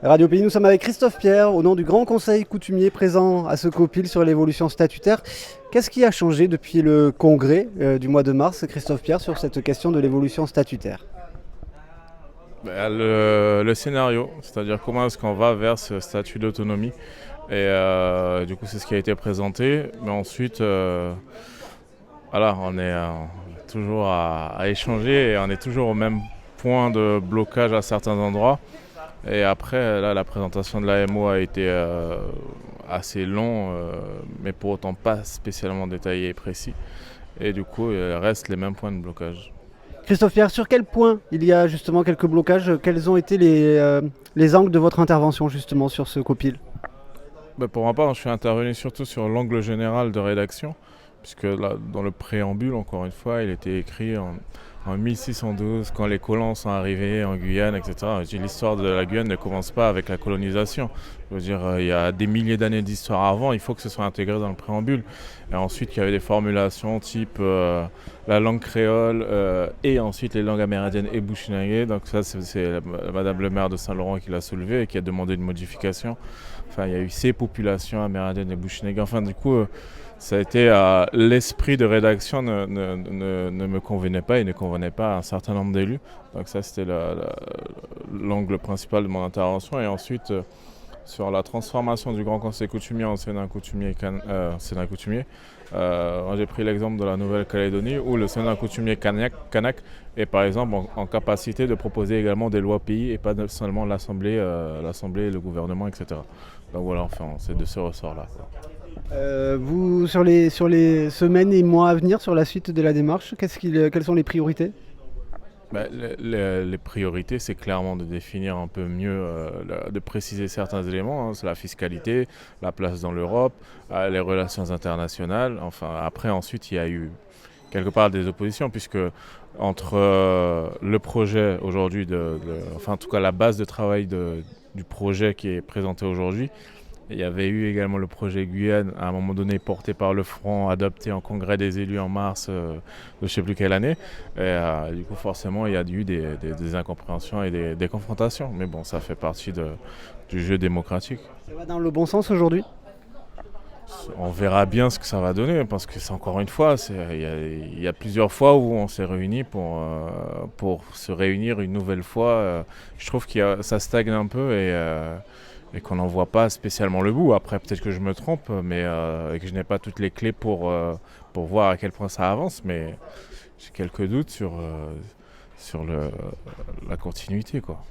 Radio Pays, nous sommes avec Christophe Pierre, au nom du Grand Conseil coutumier présent à ce COPIL sur l'évolution statutaire. Qu'est-ce qui a changé depuis le congrès du mois de mars, Christophe Pierre, sur cette question de l'évolution statutaire? Le scénario, c'est-à-dire comment est-ce qu'on va vers ce statut d'autonomie. Et du coup, c'est ce qui a été présenté. Mais ensuite, voilà, on est toujours à échanger et on est toujours au même point de blocage à certains endroits. Et après, là, la présentation de l'AMO a été assez long, mais pour autant pas spécialement détaillé et précis. Et du coup, il reste les mêmes points de blocage. Christophe Pierre, sur quel point il y a justement quelques blocages? Quels ont été les angles de votre intervention justement sur ce COPIL? Pour ma part, je suis intervenu surtout sur l'angle général de rédaction, puisque là, dans le préambule, encore une fois, il était écrit en 1612, quand les colons sont arrivés en Guyane, etc. L'histoire de la Guyane ne commence pas avec la colonisation. Je veux dire, il y a des milliers d'années d'histoire avant, il faut que ce soit intégré dans le préambule. Et ensuite, il y avait des formulations type la langue créole et ensuite les langues amérindiennes et bushinagé. Donc ça, c'est Madame le maire de Saint-Laurent qui l'a soulevé et qui a demandé une modification. Enfin, il y a eu ces populations amérindiennes et bushinagé. Enfin, du coup, ça a été l'esprit de rédaction ne me convenait pas et ne convenait pas à un certain nombre d'élus. Donc ça, c'était l'angle principal de mon intervention. Et ensuite, sur la transformation du Grand Conseil coutumier en Sénat coutumier, moi, j'ai pris l'exemple de la Nouvelle-Calédonie où le Sénat coutumier kanak est par exemple en capacité de proposer également des lois pays et pas seulement l'Assemblée et le gouvernement, etc. Donc voilà, enfin, c'est de ce ressort-là. Vous, sur les semaines et mois à venir, sur la suite de la démarche, quelles sont les priorités? Les priorités, c'est clairement de définir un peu mieux, de préciser certains éléments. C'est la fiscalité, la place dans l'Europe, les relations internationales. Enfin, après, ensuite, il y a eu quelque part des oppositions, puisque entre le projet aujourd'hui, enfin, en tout cas, la base de travail du projet qui est présenté aujourd'hui. Il y avait eu également le projet Guyane, à un moment donné porté par le Front, adopté en congrès des élus en mars de je ne sais plus quelle année. Et du coup, forcément, il y a eu des incompréhensions et des confrontations. Mais bon, ça fait partie du jeu démocratique. Ça va dans le bon sens aujourd'hui? On verra bien ce que ça va donner, parce que c'est encore une fois, il y a plusieurs fois où on s'est réunis pour se réunir une nouvelle fois. Je trouve que ça stagne un peu et qu'on n'en voit pas spécialement le bout. Après, peut-être que je me trompe, mais et que je n'ai pas toutes les clés pour voir à quel point ça avance, mais j'ai quelques doutes sur la continuité, quoi.